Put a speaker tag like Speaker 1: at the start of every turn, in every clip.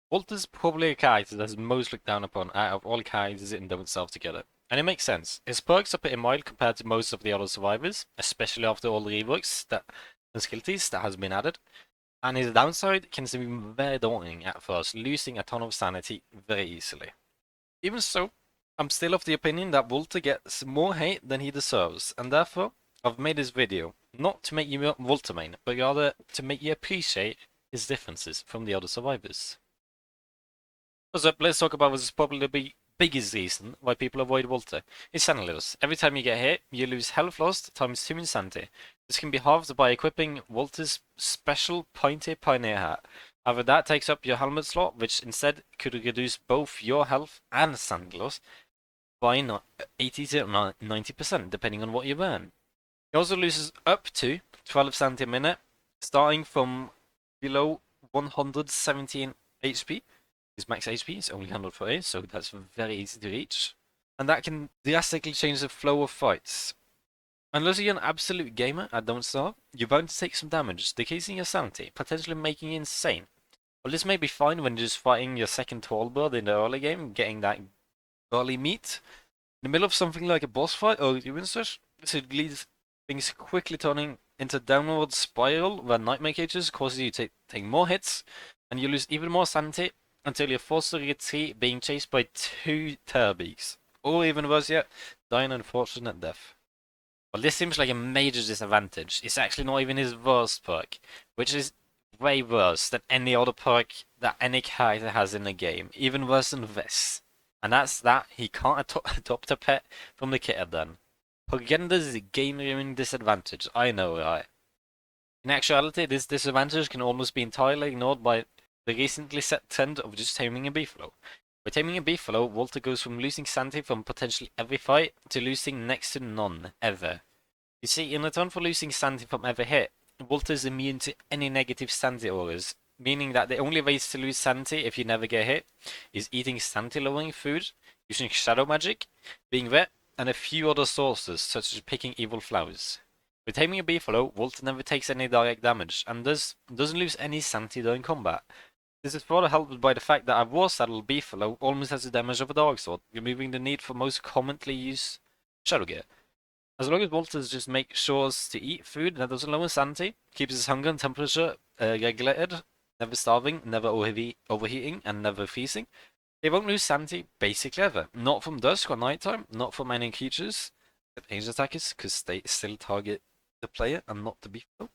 Speaker 1: Walter's probably a character that's most looked down upon out of all characters in Don't Starve Together. And it makes sense. His perks are pretty mild compared to most of the other survivors, especially after all the reworks and skill trees that has been added. And his downside can seem very daunting at first, losing a ton of sanity very easily. Even so, I'm still of the opinion that Walter gets more hate than he deserves, and therefore, I've made this video, not to make you Walter main, but rather to make you appreciate his differences from the other survivors. What's up, let's talk about what's probably the biggest reason why people avoid Walter. It's sanity loss. Every time you get hit, you lose health lost times 2 insanity. This can be halved by equipping Walter's special pointy pioneer hat. However, that takes up your helmet slot, which instead could reduce both your health and sanity loss by 80 to 90%, depending on what you burn. He also loses up to 12 sanity a minute, starting from below 117 HP. His max HP is only 140, so that's very easy to reach. And that can drastically change the flow of fights. Unless you're an absolute gamer at Don't Starve, you're bound to take some damage, decreasing your sanity, potentially making you insane. Well, this may be fine when you're just fighting your second Troll bird in the early game, getting that early meat. In the middle of something like a boss fight or even such, this would lead things quickly turning into a downward spiral where nightmare cages causes you to take more hits, and you lose even more sanity until you're forced to retreat being chased by 2 Turbies. Or even worse yet, die an unfortunate death. Well, this seems like a major disadvantage. It's actually not even his worst perk, which is way worse than any other perk that any character has in the game. Even worse than this. And that's that he can't adopt a pet from the kit then. Propaganda's a game-ruining disadvantage, I know, right? In actuality, this disadvantage can almost be entirely ignored by the recently set trend of just taming a beefalo. By taming a beefalo, Walter goes from losing sanity from potentially every fight to losing next to none, ever. You see, in return for losing sanity from every hit, Walter is immune to any negative sanity auras, meaning that the only ways to lose sanity if you never get hit is eating sanity-lowering food, using shadow magic, being wet, and a few other sources such as picking evil flowers. With taming a beefalo, Walter never takes any direct damage, and doesn't lose any sanity during combat. This is further helped by the fact that a war saddle beefalo almost has the damage of a dark sword, removing the need for most commonly used shadow gear. As long as Walter just makes sure to eat food that doesn't lower sanity, keeps his hunger and temperature regulated, never starving, never overheating, and never freezing, he won't lose sanity basically ever. Not from dusk or nighttime, not from any creatures, except ranged attackers, because they still target the player and not the beefalo,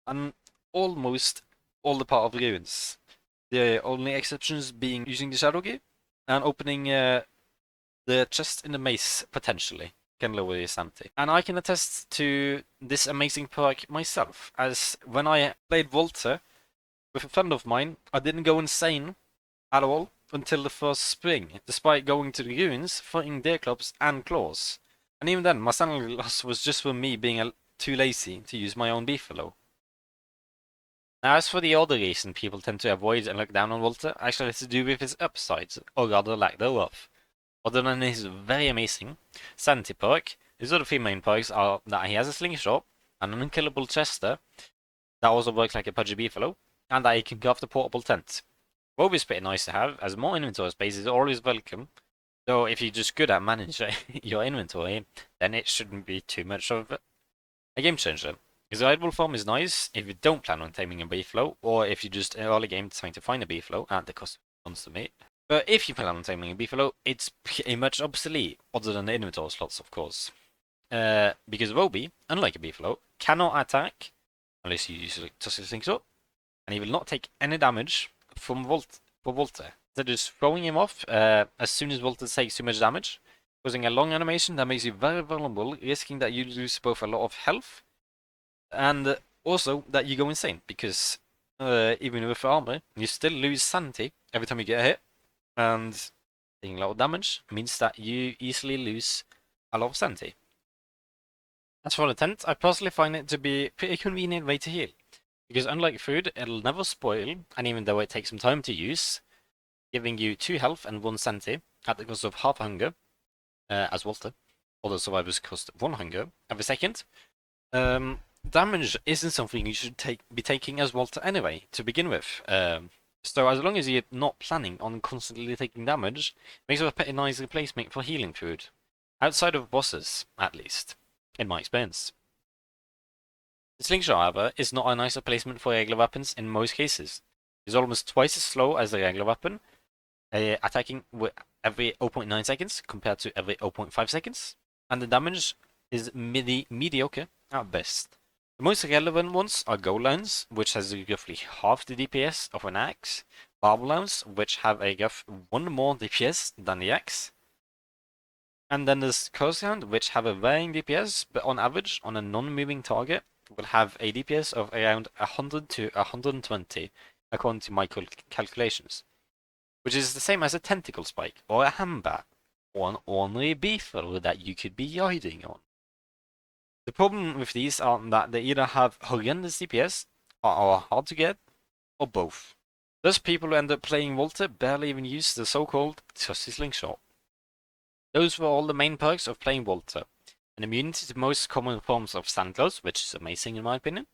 Speaker 1: and almost all the part of ruins. The only exceptions being using the shadow gear and opening the chest in the maze potentially can lower your sanity. And I can attest to this amazing perk myself, as when I played Volta with a friend of mine, I didn't go insane at all until the first spring, despite going to the ruins, fighting deer clubs and claws. And even then, my sanity loss was just from me being too lazy to use my own beefalo. Now, as for the other reason people tend to avoid and look down on Walter, actually has to do with his upsides, or rather lack thereof. Other than his very amazing Sanity perk, his other 3 main perks are that he has a slingshot, and an unkillable chester that also works like a pudgy beefalo, and that he can craft a portable tent. Both is pretty nice to have, as more inventory space is always welcome, though if you're just good at managing your inventory, then it shouldn't be too much of a game changer. His rideable form is nice if you don't plan on taming a beefalo, or if you just in early game trying to find a beefalo at the cost of ones to meet. But if you plan on taming a beefalo, it's pretty much obsolete, other than the inventory slots, of course. Because Roby, unlike a beefalo, cannot attack unless you use Tussle Slingshot, and he will not take any damage from Volta. Instead, just throwing him off as soon as Volta takes too much damage, causing a long animation that makes you very vulnerable, risking that you lose both a lot of health and also that you go insane, because even with armor, you still lose sanity every time you get hit, and taking a lot of damage means that you easily lose a lot of sanity. As for the tent, I personally find it to be a pretty convenient way to heal, because unlike food, it'll never spoil, and even though it takes some time to use, giving you 2 health and 1 sanity at the cost of half hunger, as Walter. Other survivors cost 1 hunger every second. Damage isn't something you should be taking as Walter anyway, to begin with. So as long as you're not planning on constantly taking damage, it makes it a pretty nice replacement for healing food. Outside of bosses, at least, in my experience. The slingshot, however, is not a nice replacement for regular weapons in most cases. It's almost twice as slow as the regular weapon, attacking every 0.9 seconds compared to every 0.5 seconds, and the damage is mediocre at best. The most relevant ones are gold lines, which has roughly half the DPS of an axe, barbed lines, which have a rough 1 more DPS than the axe, and then there's curse round, which have a varying DPS, but on average, on a non-moving target, will have a DPS of around 100 to 120, according to my calculations, which is the same as a tentacle spike, or a handbat, or an ornery beetle that you could be riding on. The problem with these are that they either have horrendous DPS, or are hard to get, or both. Thus people who end up playing Walter barely even use the so-called trusty slingshot. Those were all the main perks of playing Walter. An immunity to most common forms of Sandclaws, which is amazing in my opinion.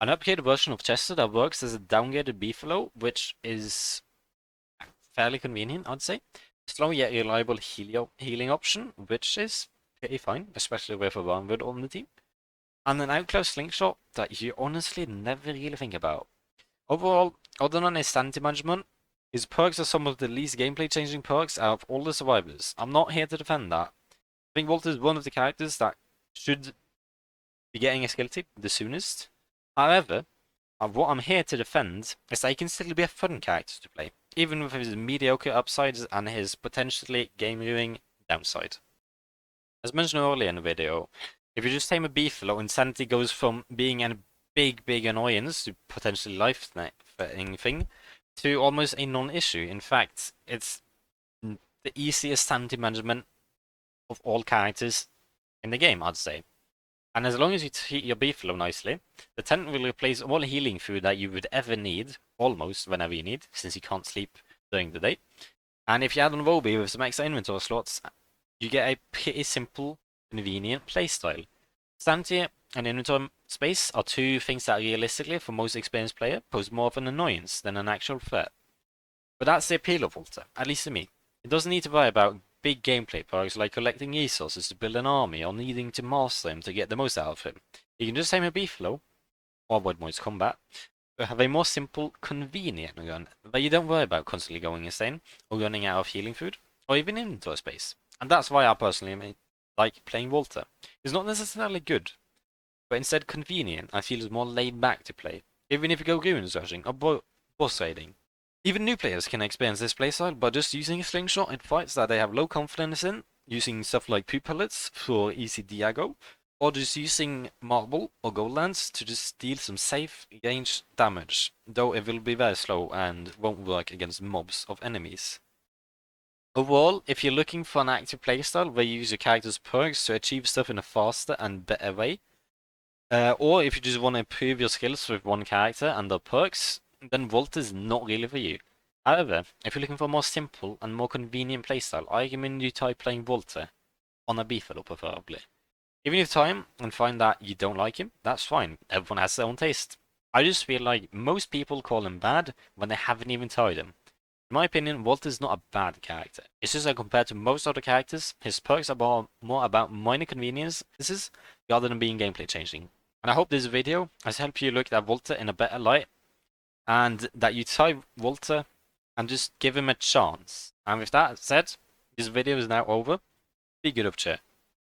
Speaker 1: An upgraded version of Chester that works as a downgraded Beefalo, which is fairly convenient, I'd say. Slow yet reliable healing option, which is pretty fine, especially with a Wormwood on the team. And an outclaw slingshot that you honestly never really think about. Overall, other than his sanity management, his perks are some of the least gameplay changing perks out of all the survivors. I'm not here to defend that. I think Walter is one of the characters that should be getting a skill tip the soonest. However, what I'm here to defend is that he can still be a fun character to play, even with his mediocre upsides and his potentially game-ruining downside. As mentioned earlier in the video, if you just tame a Beefalo, Insanity goes from being a big annoyance to potentially life-threatening thing to almost a non-issue. In fact, it's the easiest sanity management of all characters in the game, I'd say. And as long as you treat your Beefalo nicely, the tent will replace all healing food that you would ever need, almost whenever you need, since you can't sleep during the day. And if you add on Roby with some extra inventory slots, you get a pretty simple, convenient playstyle. Sanity and inventory space are two things that realistically, for most experienced player, pose more of an annoyance than an actual threat. But that's the appeal of Walter, at least to me. It doesn't need to worry about big gameplay perks like collecting resources to build an army or needing to master him to get the most out of him. You can just tame a Beefalo, or avoid moist combat, but have a more simple, convenient run where you don't worry about constantly going insane or running out of healing food or even inventory space. And that's why I personally like playing Walter. It's not necessarily good, but instead convenient and feels more laid back to play, even if you go ruins rushing or boss raiding. Even new players can experience this playstyle by just using a slingshot in fights that they have low confidence in, using stuff like poop pellets for easy Diago, or just using marble or gold lands to just deal some safe range damage, though it will be very slow and won't work against mobs of enemies. Overall, if you're looking for an active playstyle where you use your character's perks to achieve stuff in a faster and better way, or if you just want to improve your skills with one character and their perks, then Volt is not really for you. However, if you're looking for a more simple and more convenient playstyle, I recommend you try playing Volta on a Beefalo preferably. Even if you try him and find that you don't like him, that's fine. Everyone has their own taste. I just feel like most people call him bad when they haven't even tried him. In my opinion, Walter is not a bad character. It's just that compared to most other characters, his perks are more about minor conveniences rather than being gameplay changing. And I hope this video has helped you look at Walter in a better light, and that you try Walter and just give him a chance. And with that said, this video is now over. Be good up, chat.